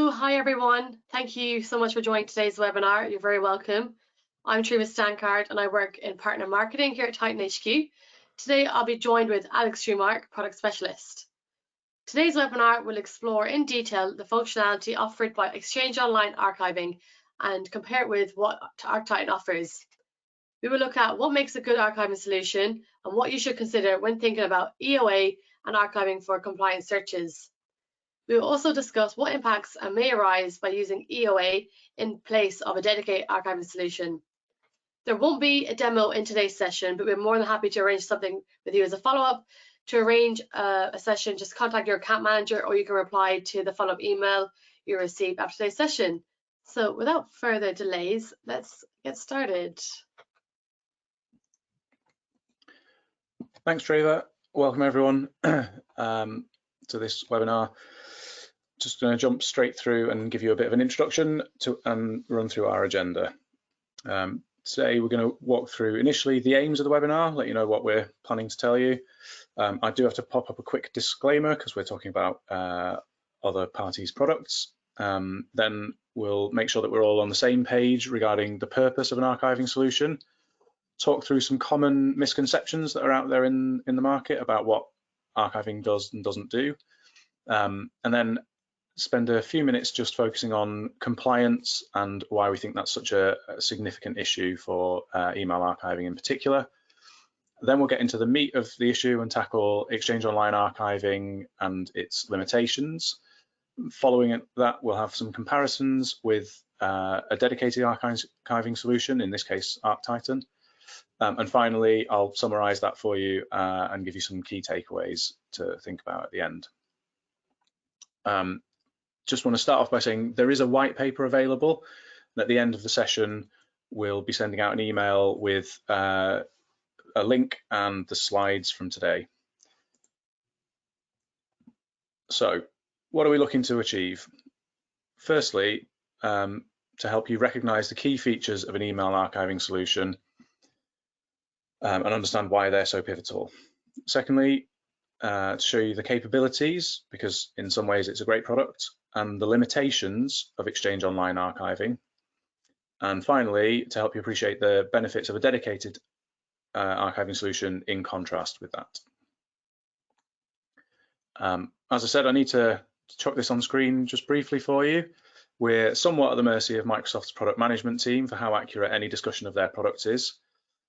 Hi everyone. Thank you so much for joining today's webinar. You're very welcome. I'm Trina Stankard and I work in partner marketing here at Titan HQ. Today I'll be joined with Alex Strumark, product specialist. Today's webinar will explore in detail the functionality offered by Exchange Online archiving and compare it with what ArcTitan offers. We will look at what makes a good archiving solution and what you should consider when thinking about EOA and archiving for compliance searches. We will also discuss what impacts may arise by using EOA in place of a dedicated archiving solution. There won't be a demo in today's session, but we're more than happy to arrange something with you as a follow-up. To arrange a session, just contact your account manager or you can reply to the follow-up email you receive after today's session. So without further delays, let's get started. Thanks, Treva. Welcome everyone to this webinar. Just going to jump straight through and give you a bit of an introduction to and run through our agenda. Today we're going to walk through initially the aims of the webinar, let you know what we're planning to tell you. I do have to pop up a quick disclaimer because we're talking about other parties' products. Then we'll make sure that we're all on the same page regarding the purpose of an archiving solution, talk through some common misconceptions that are out there in the market about what archiving does and doesn't do, and then spend a few minutes just focusing on compliance and why we think that's such a significant issue for email archiving in particular. Then we'll get into the meat of the issue and tackle Exchange Online archiving and its limitations. Following that, we'll have some comparisons with a dedicated archiving solution, in this case ArcTitan. And finally, I'll summarize that for you and give you some key takeaways to think about at the end. Just want to start off by saying there is a white paper available, and at the end of the session we'll be sending out an email with a link and the slides from today. So what are we looking to achieve? Firstly, to help you recognize the key features of an email archiving solution and understand why they're so pivotal. Secondly, to show you the capabilities, because in some ways it's a great product, and the limitations of Exchange Online archiving. And finally, to help you appreciate the benefits of a dedicated archiving solution in contrast with that. As I said, I need to chuck this on screen just briefly for you. We're somewhat at the mercy of Microsoft's product management team for how accurate any discussion of their products is.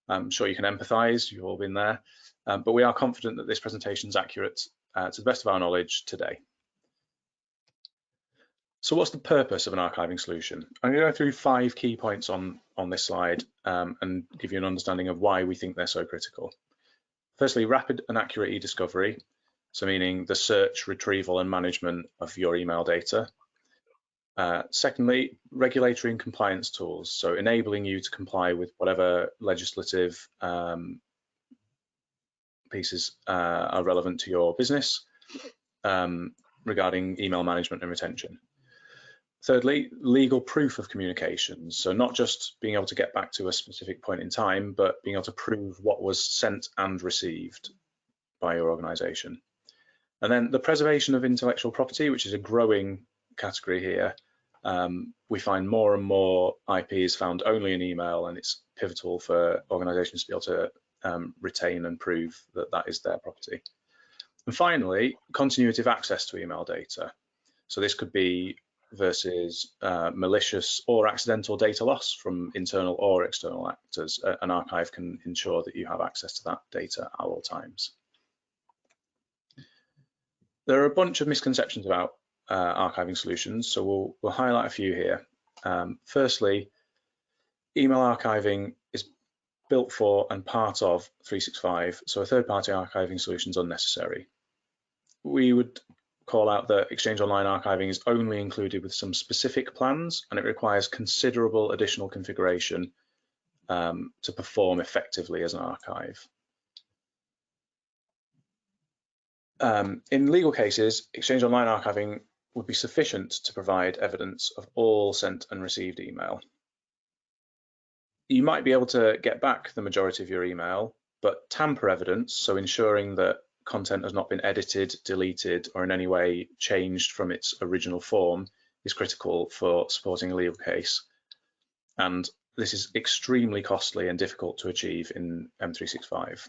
I'm sure you can empathize, you've all been there. But we are confident that this presentation is accurate to the best of our knowledge today. So what's the purpose of an archiving solution? I'm going to go through 5 key points on this slide and give you an understanding of why we think they're so critical. Firstly, rapid and accurate e-discovery, so meaning the search, retrieval and management of your email data. Secondly, regulatory and compliance tools, so enabling you to comply with whatever legislative pieces are relevant to your business regarding email management and retention. Thirdly, legal proof of communications, so not just being able to get back to a specific point in time, but being able to prove what was sent and received by your organization. And then the preservation of intellectual property, which is a growing category here. We find more and more IP is found only in email, and it's pivotal for organizations to be able to retain and prove that that is their property. And finally, continuity of access to email data. So this could be versus malicious or accidental data loss from internal or external actors. An archive can ensure that you have access to that data at all times. There are a bunch of misconceptions about archiving solutions, so we'll highlight a few here. Firstly, email archiving is built for and part of 365, so a third-party archiving solution is unnecessary. We would call out that Exchange Online archiving is only included with some specific plans, and it requires considerable additional configuration to perform effectively as an archive. In legal cases, Exchange Online archiving would be sufficient to provide evidence of all sent and received email. You might be able to get back the majority of your email, but tamper evidence, so ensuring that content has not been edited, deleted, or in any way changed from its original form, is critical for supporting a legal case, and this is extremely costly and difficult to achieve in M365.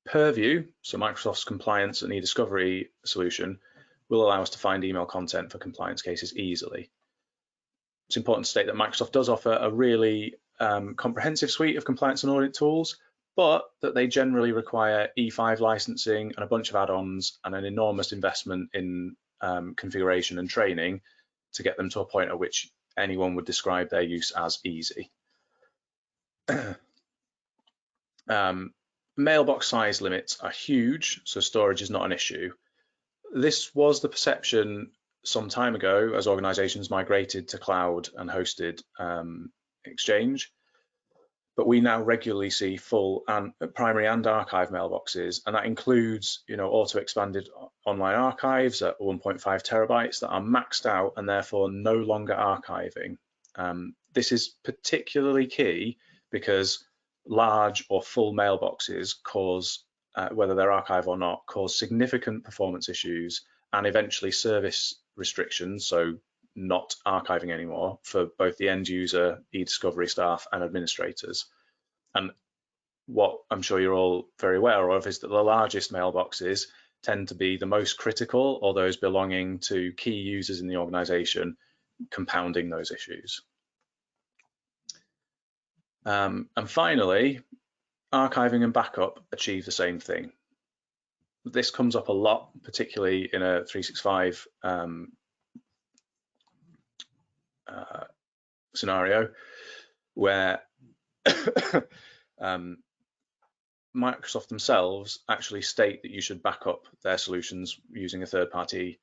Purview, so Microsoft's compliance and e-discovery solution, will allow us to find email content for compliance cases easily. It's important to state that Microsoft does offer a really comprehensive suite of compliance and audit tools, but that they generally require E5 licensing and a bunch of add-ons and an enormous investment in configuration and training to get them to a point at which anyone would describe their use as easy. Mailbox size limits are huge, so storage is not an issue. This was the perception some time ago as organizations migrated to cloud and hosted Exchange, but we now regularly see full and primary and archive mailboxes, and that includes, auto-expanded online archives at 1.5 terabytes that are maxed out and therefore no longer archiving. This is particularly key because large or full mailboxes cause, whether they're archived or not, cause significant performance issues and eventually service restrictions, so not archiving anymore, for both the end user, e-discovery staff and administrators. And what I'm sure you're all very aware of is that the largest mailboxes tend to be the most critical, or those belonging to key users in the organization, compounding those issues. And finally, archiving and backup achieve the same thing. This comes up a lot, particularly in a 365 scenario where Microsoft themselves actually state that you should back up their solutions using a third-party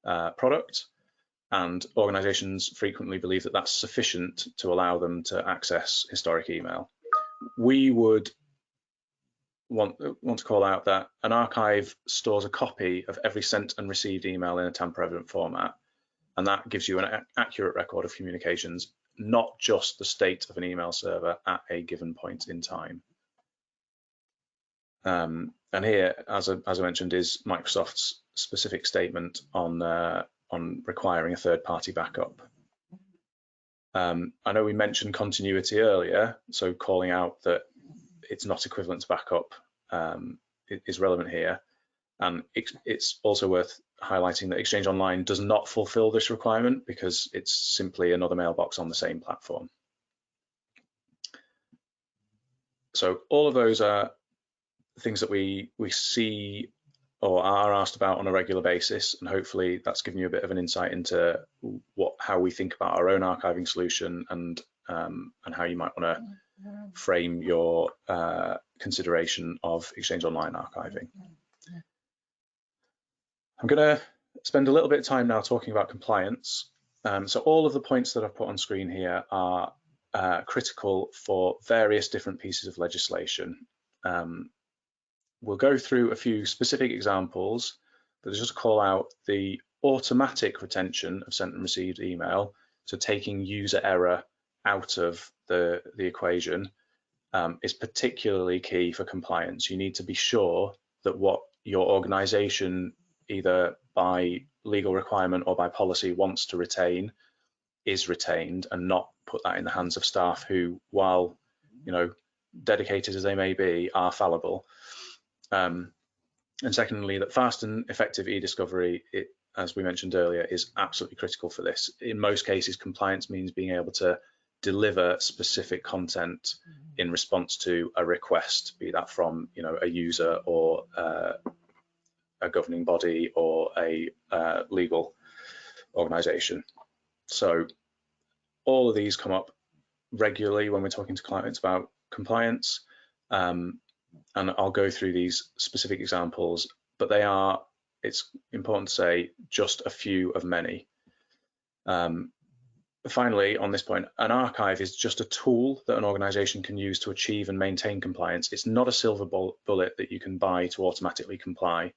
product, and organizations frequently believe that that's sufficient to allow them to access historic email. We would want to call out that an archive stores a copy of every sent and received email in a tamper-evident format, and that gives you an accurate record of communications, not just the state of an email server at a given point in time. And here, as I mentioned, is Microsoft's specific statement on requiring a third-party backup. I know we mentioned continuity earlier, so calling out that it's not equivalent to backup is relevant here. And it's also worth highlighting that Exchange Online does not fulfill this requirement because it's simply another mailbox on the same platform. So all of those are things that we see or are asked about on a regular basis, and hopefully that's given you a bit of an insight into how we think about our own archiving solution and how you might want to frame your consideration of Exchange Online archiving. I'm going to spend a little bit of time now talking about compliance. So all of the points that I've put on screen here are critical for various different pieces of legislation. We'll go through a few specific examples, but just call out the automatic retention of sent and received email, so taking user error out of the equation, is particularly key for compliance. You need to be sure that what your organization, either by legal requirement or by policy, wants to retain is retained, and not put that in the hands of staff who, while dedicated as they may be, are fallible. And secondly, that fast and effective e-discovery, as we mentioned earlier, is absolutely critical for this. In most cases, compliance means being able to deliver specific content in response to a request, be that from a user or a governing body or a legal organization. So all of these come up regularly when we're talking to clients about compliance. And I'll go through these specific examples, but it's important to say, just a few of many. Finally, on this point, an archive is just a tool that an organization can use to achieve and maintain compliance. It's not a silver bullet that you can buy to automatically comply.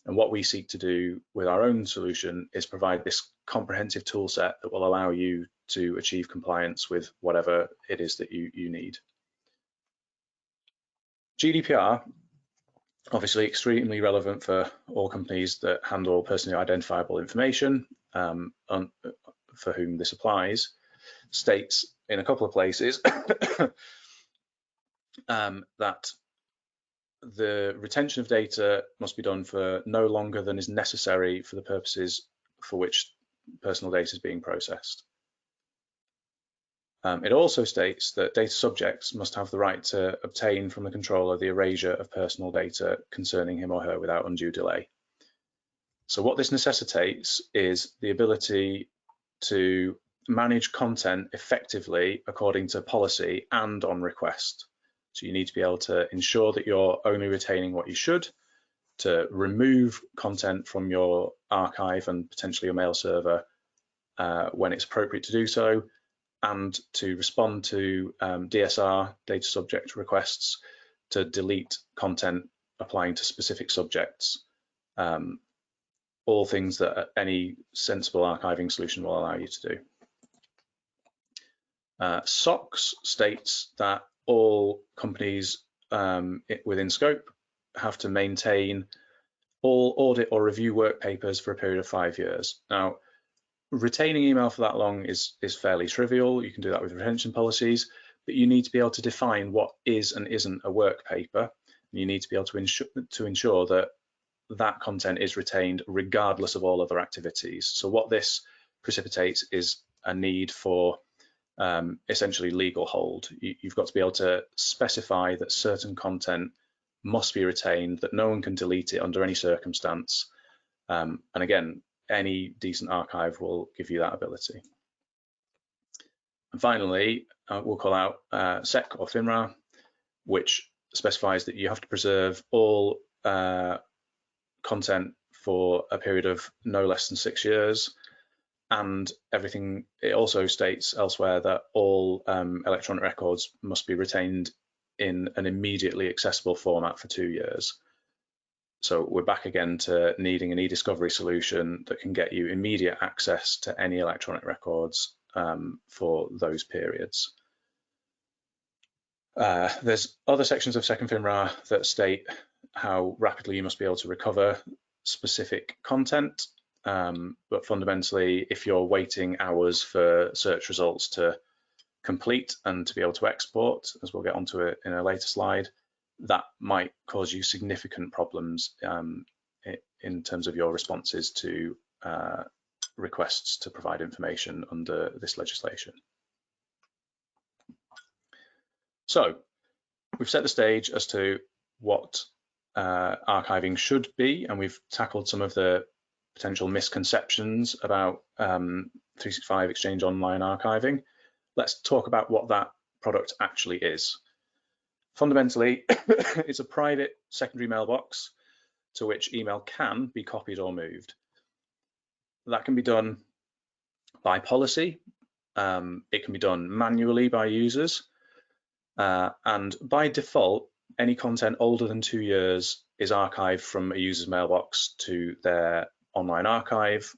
And what we seek to do with our own solution is provide this comprehensive tool set that will allow you to achieve compliance with whatever it is that you need. GDPR Obviously extremely relevant for all companies that handle personally identifiable information, for whom this applies, states in a couple of places that the retention of data must be done for no longer than is necessary for the purposes for which personal data is being processed. It also states that data subjects must have the right to obtain from the controller the erasure of personal data concerning him or her without undue delay. So what this necessitates is the ability to manage content effectively according to policy and on request. So you need to be able to ensure that you're only retaining what you should, to remove content from your archive and potentially your mail server when it's appropriate to do so, and to respond to DSR, data subject requests, to delete content applying to specific subjects. All things that any sensible archiving solution will allow you to do. SOX states that all companies within scope have to maintain all audit or review work papers for a period of 5 years. Now, retaining email for that long is fairly trivial. You can do that with retention policies, but you need to be able to define what is and isn't a work paper. And you need to be able to ensure that that content is retained regardless of all other activities. So what this precipitates is a need for essentially legal hold. You've got to be able to specify that certain content must be retained, that no one can delete it under any circumstance. And again, any decent archive will give you that ability. And finally, we'll call out SEC or FINRA, which specifies that you have to preserve all content for a period of no less than 6 years, and everything. It also states elsewhere that all electronic records must be retained in an immediately accessible format for 2 years. So we're back again to needing an e-discovery solution that can get you immediate access to any electronic records for those periods. There's other sections of SEC and FINRA that state how rapidly you must be able to recover specific content, but fundamentally, if you're waiting hours for search results to complete and to be able to export, as we'll get onto it in a later slide, that might cause you significant problems in terms of your responses to requests to provide information under this legislation. So we've set the stage as to what archiving should be, and we've tackled some of the potential misconceptions about 365 Exchange Online archiving. Let's talk about what that product actually is. Fundamentally, it's a private secondary mailbox to which email can be copied or moved. That can be done by policy. It can be done manually by users. And by default, any content older than 2 years is archived from a user's mailbox to their online archive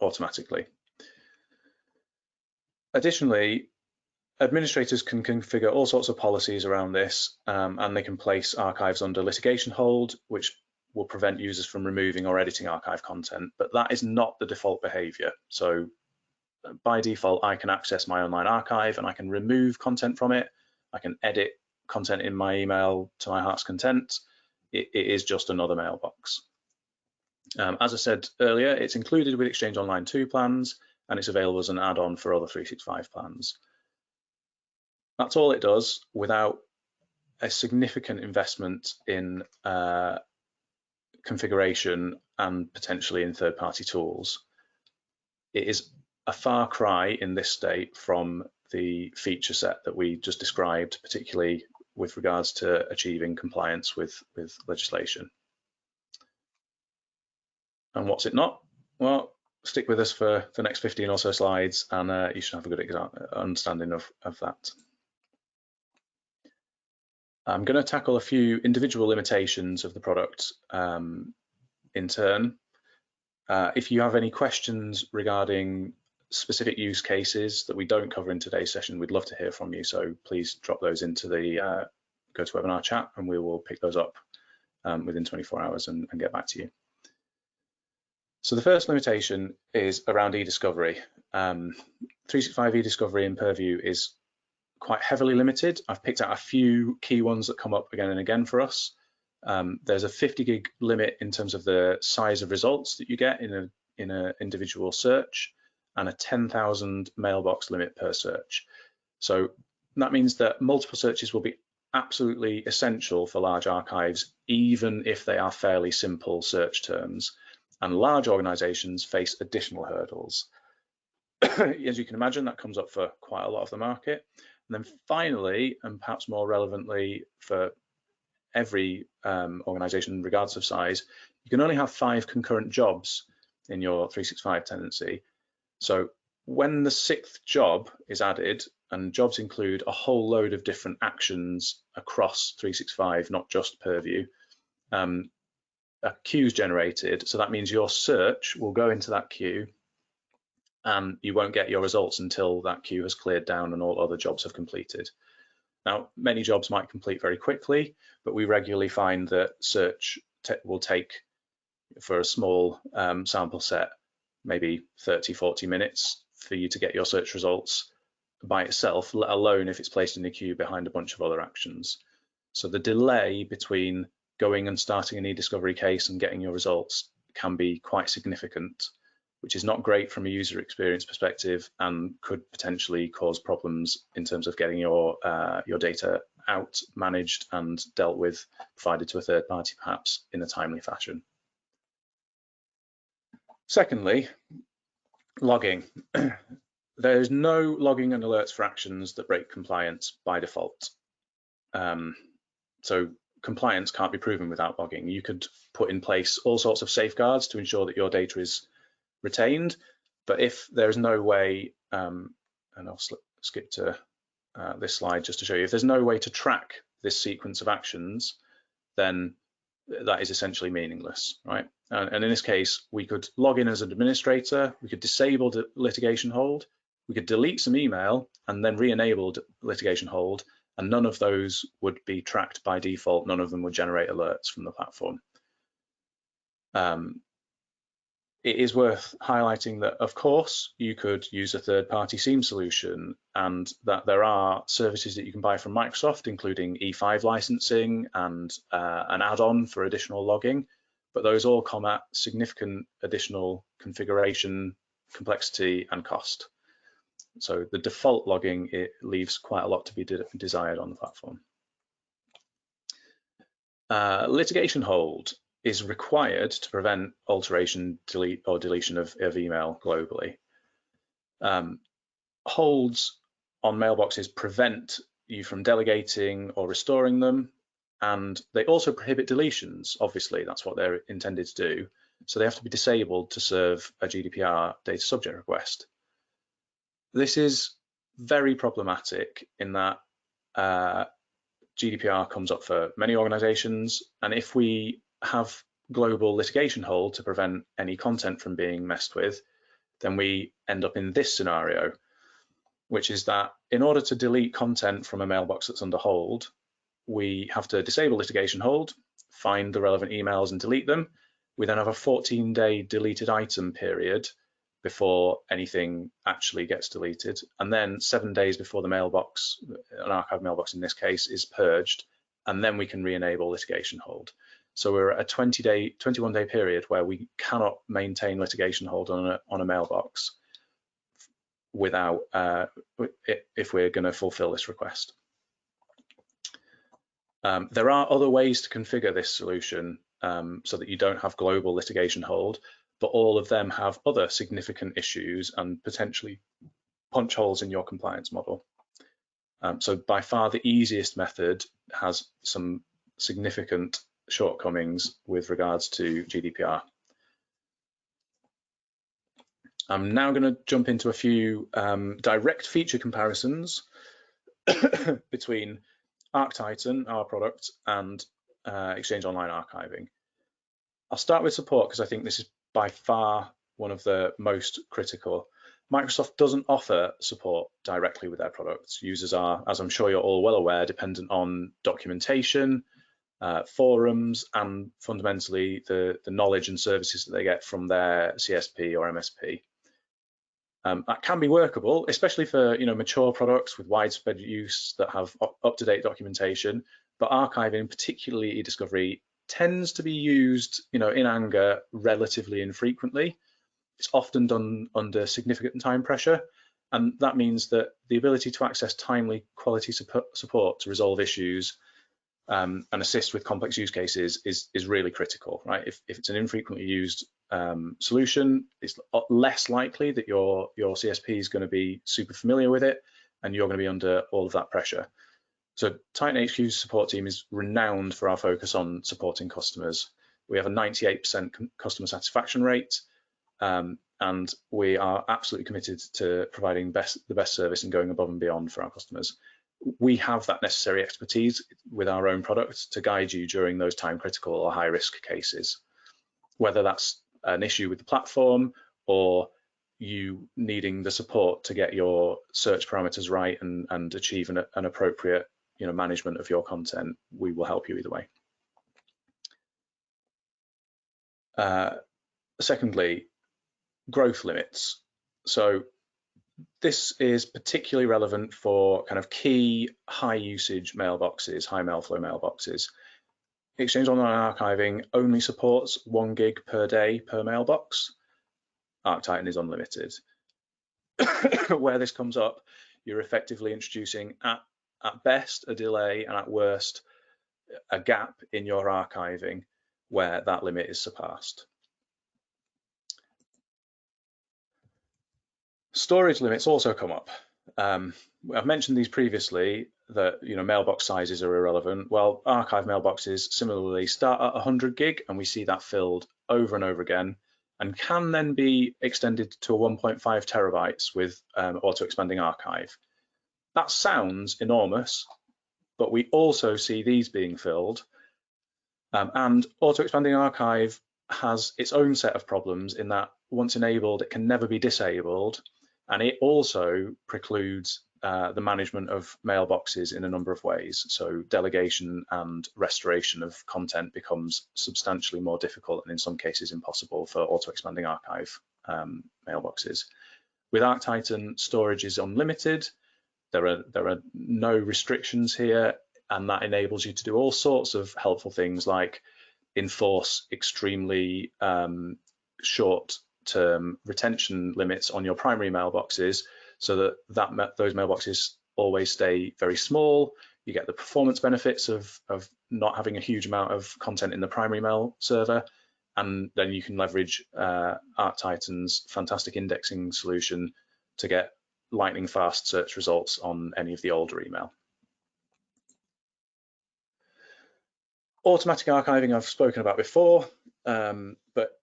automatically. Additionally, administrators can configure all sorts of policies around this, and they can place archives under litigation hold, which will prevent users from removing or editing archive content, but that is not the default behavior. So by default, I can access my online archive and I can remove content from it. I can edit content in my email to my heart's content. It is just another mailbox. As I said earlier, it's included with Exchange Online 2 plans, and it's available as an add-on for other 365 plans. That's all it does without a significant investment in configuration and potentially in third-party tools. It is a far cry in this state from the feature set that we just described, particularly with regards to achieving compliance with legislation. And what's it not? Well, stick with us for the next 15 or so slides, and you should have a good understanding of that. I'm going to tackle a few individual limitations of the product in turn. If you have any questions regarding specific use cases that we don't cover in today's session, we'd love to hear from you. So please drop those into the GoToWebinar chat, and we will pick those up within 24 hours and get back to you. So the first limitation is around e-discovery. 365 e-discovery in Purview is quite heavily limited. I've picked out a few key ones that come up again and again for us. There's a 50 gig limit in terms of the size of results that you get in an individual search, and a 10,000 mailbox limit per search. So that means that multiple searches will be absolutely essential for large archives, even if they are fairly simple search terms. And large organizations face additional hurdles. As you can imagine, that comes up for quite a lot of the market. And then finally, and perhaps more relevantly for every organization regardless of size, you can only have 5 concurrent jobs in your 365 tenancy. So when the 6th job is added, and jobs include a whole load of different actions across 365, not just Purview, a queue is generated. So that means your search will go into that queue, and you won't get your results until that queue has cleared down and all other jobs have completed. Now, many jobs might complete very quickly, but we regularly find that search will take, for a small sample set, maybe 30, 40 minutes for you to get your search results by itself, let alone if it's placed in a queue behind a bunch of other actions. So the delay between going and starting an e-discovery case and getting your results can be quite significant, which is not great from a user experience perspective and could potentially cause problems in terms of getting your data out, managed and dealt with, provided to a third party perhaps in a timely fashion. Secondly, logging. There's no logging and alerts for actions that break compliance by default. So compliance can't be proven without logging. You could put in place all sorts of safeguards to ensure that your data is retained, but if there's no way, and I'll skip to this slide just to show you, if there's no way to track this sequence of actions, then that is essentially meaningless, right? And in this case, we could log in as an administrator, we could disable the litigation hold, we could delete some email and then re-enable litigation hold, and none of those would be tracked by default. None of them would generate alerts from the platform. It is worth highlighting that, of course, you could use a third-party SIEM solution, and that there are services that you can buy from Microsoft, including E5 licensing and an add-on for additional logging, but those all come at significant additional configuration, complexity, and cost. So the default logging, it leaves quite a lot to be desired on the platform. Litigation hold is required to prevent alteration, delete, or deletion of email globally. Holds on mailboxes prevent you from delegating or restoring them, and they also prohibit deletions. Obviously, that's what they're intended to do. So they have to be disabled to serve a GDPR data subject request. This is very problematic in that GDPR comes up for many organizations, and if we have global litigation hold to prevent any content from being messed with, then we end up in this scenario, which is that in order to delete content from a mailbox that's under hold, we have to disable litigation hold, find the relevant emails and delete them. We then have a 14-day deleted item period before anything actually gets deleted. And then 7 days before the mailbox, an archive mailbox in this case, is purged, and then we can re-enable litigation hold. So we're at a 21-day period where we cannot maintain litigation hold on a mailbox without, if we're going to fulfill this request. There are other ways to configure this solution so that you don't have global litigation hold, but all of them have other significant issues and potentially punch holes in your compliance model. So by far the easiest method has some significant shortcomings with regards to GDPR. I'm now going to jump into a few direct feature comparisons between ArcTitan, our product, and Exchange Online archiving. I'll start with support because I think this is by far one of the most critical. Microsoft doesn't offer support directly with their products. Users are, as I'm sure you're all well aware, dependent on documentation, forums, and fundamentally the knowledge and services that they get from their CSP or MSP. That can be workable, especially for mature products with widespread use that have up-to-date documentation. But archiving, particularly e-discovery, tends to be used in anger relatively infrequently. It's often done under significant time pressure, and that means that the ability to access timely quality support to resolve issues and assist with complex use cases is really critical, right? If it's an infrequently used solution, it's less likely that your CSP is going to be super familiar with it, and you're going to be under all of that pressure. So Titan HQ's support team is renowned for our focus on supporting customers. We have a 98% customer satisfaction rate, and we are absolutely committed to providing the best service and going above and beyond for our customers. We have that necessary expertise with our own product to guide you during those time critical or high risk cases, whether that's an issue with the platform or you needing the support to get your search parameters right and achieve an appropriate management of your content. We will help you either way. Secondly, growth limits. So this is particularly relevant for kind of key high usage mailboxes, high mail flow mailboxes. Exchange Online Archiving only supports 1 gig per day per mailbox. ArcTitan is unlimited. Where this comes up, you're effectively introducing at best a delay and at worst a gap in your archiving where that limit is surpassed. Storage limits also come up. I've mentioned these previously, that mailbox sizes are irrelevant. Well, archive mailboxes similarly start at 100 gig, and we see that filled over and over again, and can then be extended to 1.5 terabytes with auto-expanding archive. That sounds enormous, but we also see these being filled. And auto-expanding archive has its own set of problems in that once enabled, it can never be disabled. And it also precludes the management of mailboxes in a number of ways. So delegation and restoration of content becomes substantially more difficult and in some cases impossible for auto-expanding archive mailboxes. With ArcTitan, storage is unlimited. There are no restrictions here, and that enables you to do all sorts of helpful things like enforce extremely short-term retention limits on your primary mailboxes so that those mailboxes always stay very small. You get the performance benefits of not having a huge amount of content in the primary mail server, and then you can leverage ArcTitan's fantastic indexing solution to get lightning fast search results on any of the older email. Automatic archiving I've spoken about before, but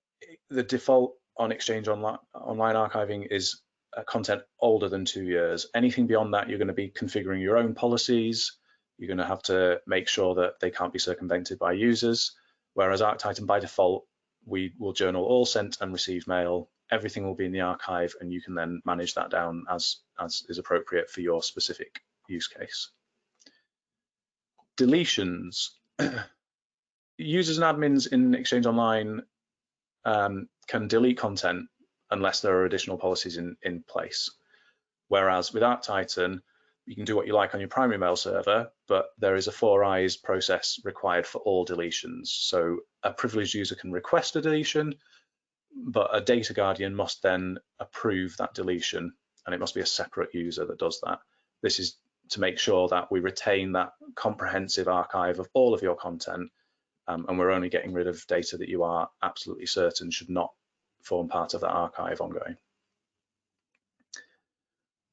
the default on Exchange Online Archiving is content older than 2 years. Anything beyond that, you're going to be configuring your own policies. You're going to have to make sure that they can't be circumvented by users. Whereas ArcTitan, by default, we will journal all sent and received mail. Everything will be in the archive, and you can then manage that down as is appropriate for your specific use case. Deletions. Users and admins in Exchange Online can delete content unless there are additional policies in place. Whereas with ArcTitan, you can do what you like on your primary mail server, but there is a 4 eyes process required for all deletions. So a privileged user can request a deletion, but a data guardian must then approve that deletion, and it must be a separate user that does that. This is to make sure that we retain that comprehensive archive of all of your content, and we're only getting rid of data that you are absolutely certain should not form part of that archive ongoing.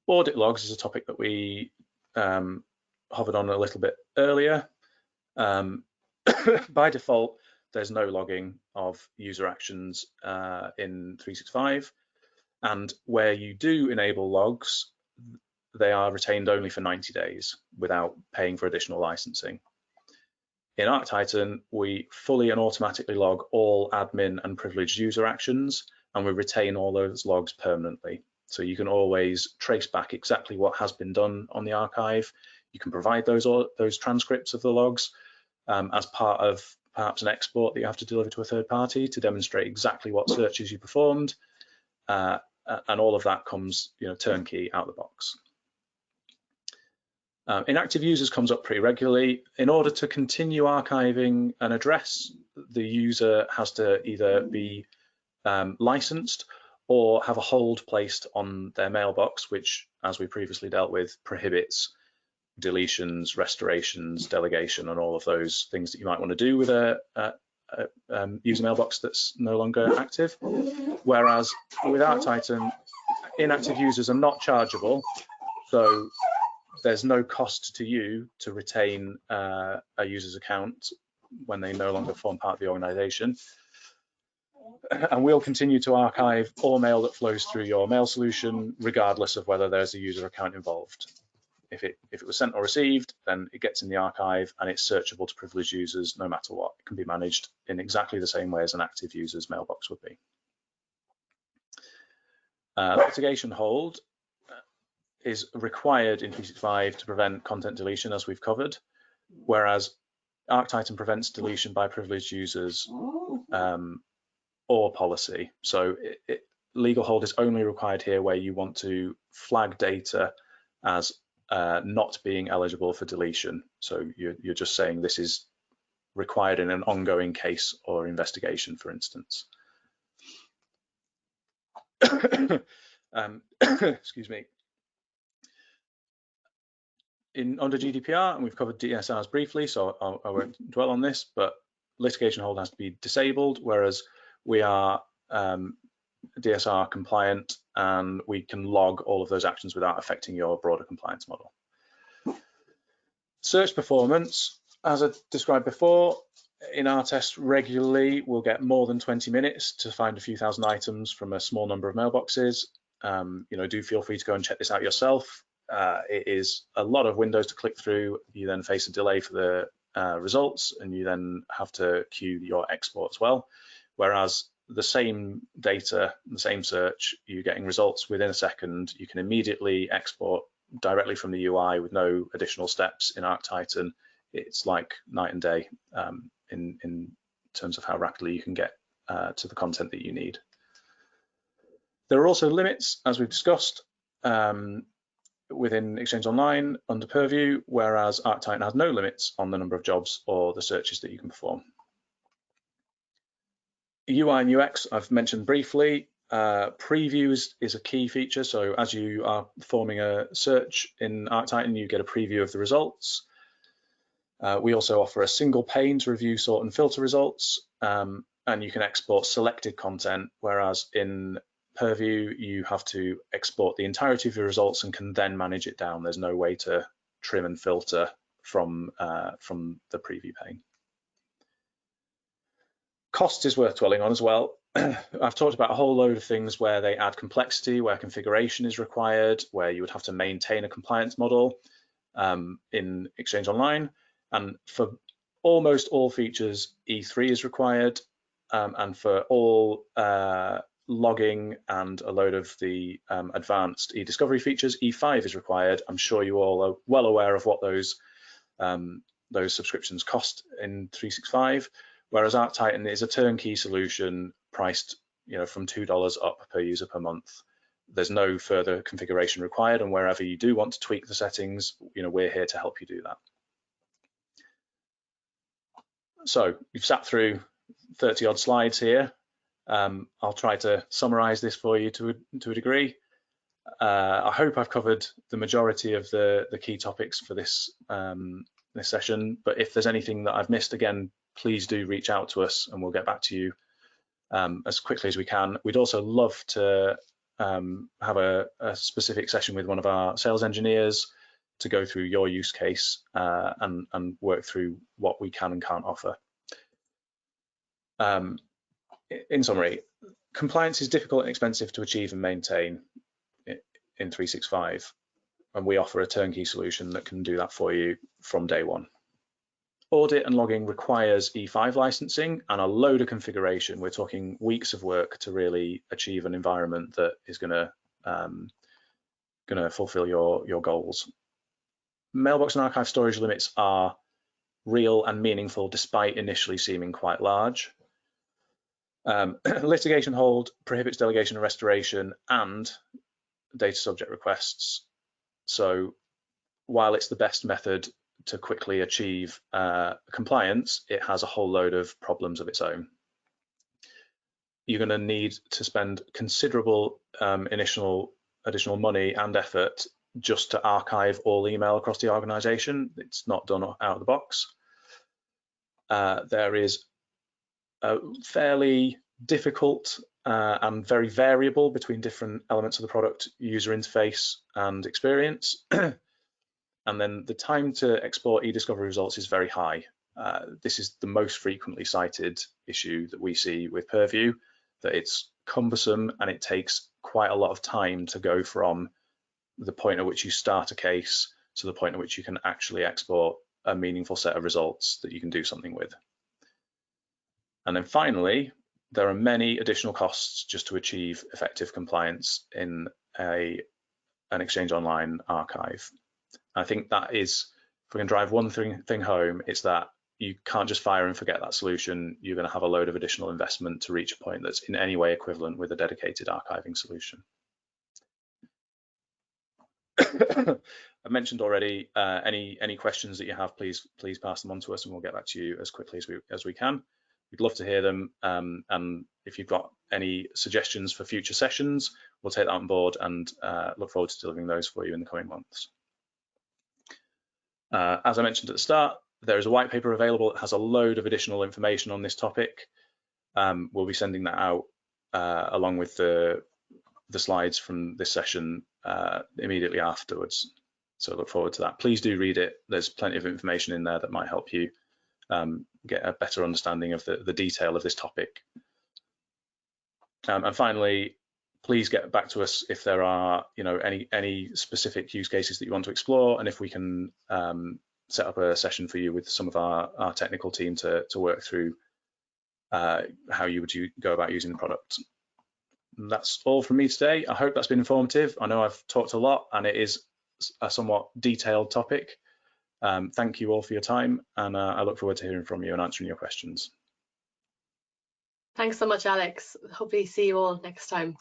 Audit logs is a topic that we hovered on a little bit earlier. By default, there's no logging of user actions in 365, and where you do enable logs, they are retained only for 90 days without paying for additional licensing. In ArcTitan, we fully and automatically log all admin and privileged user actions, and we retain all those logs permanently. So you can always trace back exactly what has been done on the archive. You can provide those transcripts of the logs as part of perhaps an export that you have to deliver to a third party to demonstrate exactly what searches you performed, and all of that comes, turnkey out of the box. Inactive users comes up pretty regularly. In order to continue archiving an address, the user has to either be licensed or have a hold placed on their mailbox, which, as we previously dealt with, prohibits deletions, restorations, delegation, and all of those things that you might want to do with a user mailbox that's no longer active. Whereas with ArcTitan, inactive users are not chargeable, so there's no cost to you to retain a user's account when they no longer form part of the organization. And we'll continue to archive all mail that flows through your mail solution, regardless of whether there's a user account involved. If it was sent or received, then it gets in the archive and it's searchable to privileged users no matter what. It can be managed in exactly the same way as an active user's mailbox would be. Litigation hold is required in 365 to prevent content deletion, as we've covered, whereas ArcTitan prevents deletion by privileged users or policy. So legal hold is only required here where you want to flag data as not being eligible for deletion. So you're just saying this is required in an ongoing case or investigation, for instance. Excuse me. Under GDPR, and we've covered DSRs briefly, so I won't dwell on this, but litigation hold has to be disabled, whereas we are DSR compliant and we can log all of those actions without affecting your broader compliance model. Search performance, as I described before, in our test regularly we'll get more than 20 minutes to find a few thousand items from a small number of mailboxes. Do feel free to go and check this out yourself. It is a lot of windows to click through. You then face a delay for the results, and you then have to queue your export as well. Whereas the same data, the same search, you're getting results within a second. You can immediately export directly from the UI with no additional steps in ArcTitan. It's like night and day in terms of how rapidly you can get to the content that you need. There are also limits, as we've discussed, within Exchange Online under Purview, whereas ArcTitan has no limits on the number of jobs or the searches that you can perform. UI and UX I've mentioned briefly. Previews is a key feature, so as you are performing a search in ArcTitan, you get a preview of the results. We also offer a single pane to review, sort, and filter results, and you can export selected content, whereas in Purview you have to export the entirety of your results and can then manage it down. There's no way to trim and filter from the preview pane. Cost is worth dwelling on as well. I've talked about a whole load of things where they add complexity, where configuration is required, where you would have to maintain a compliance model in Exchange Online. And for almost all features, E3 is required. And for all logging and a load of the advanced e-discovery features, E5 is required. I'm sure you all are well aware of what those subscriptions cost in 365. Whereas ArcTitan is a turnkey solution priced, from $2 up per user per month. There's no further configuration required, and wherever you do want to tweak the settings, we're here to help you do that. So you've sat through 30 odd slides here. I'll try to summarize this for you to a degree. I hope I've covered the majority of the key topics for this session, but if there's anything that I've missed, again, please do reach out to us and we'll get back to you as quickly as we can. We'd also love to have a specific session with one of our sales engineers to go through your use case and work through what we can and can't offer. In summary, compliance is difficult and expensive to achieve and maintain in 365, and we offer a turnkey solution that can do that for you from day one. Audit and logging requires E5 licensing and a load of configuration. We're talking weeks of work to really achieve an environment that is going to going to fulfill your goals. Mailbox and archive storage limits are real and meaningful despite initially seeming quite large. Litigation hold prohibits delegation and restoration and data subject requests. So while it's the best method to quickly achieve compliance, it has a whole load of problems of its own. You're going to need to spend considerable additional money and effort just to archive all email across the organization. It's not done out of the box. There is a fairly difficult and very variable between different elements of the product user interface and experience. And then the time to export e-discovery results is very high. This is the most frequently cited issue that we see with Purview, that it's cumbersome and it takes quite a lot of time to go from the point at which you start a case to the point at which you can actually export a meaningful set of results that you can do something with. And then finally, there are many additional costs just to achieve effective compliance in an Exchange Online archive. I think that is, if we can drive one thing home, it's that you can't just fire and forget that solution. You're going to have a load of additional investment to reach a point that's in any way equivalent with a dedicated archiving solution. I've mentioned already, any questions that you have, please pass them on to us and we'll get back to you as quickly as we can. We'd love to hear them, and if you've got any suggestions for future sessions, we'll take that on board and look forward to delivering those for you in the coming months. As I mentioned at the start, there is a white paper available that has a load of additional information on this topic. We'll be sending that out along with the slides from this session immediately afterwards. So look forward to that. Please do read it. There's plenty of information in there that might help you get a better understanding of the detail of this topic. And finally, please get back to us if there are any specific use cases that you want to explore, and if we can set up a session for you with some of our technical team to work through how you would go about using the product. And that's all from me today. I hope that's been informative. I know I've talked a lot and it is a somewhat detailed topic. Thank you all for your time, and I look forward to hearing from you and answering your questions. Thanks so much, Alex. Hopefully see you all next time.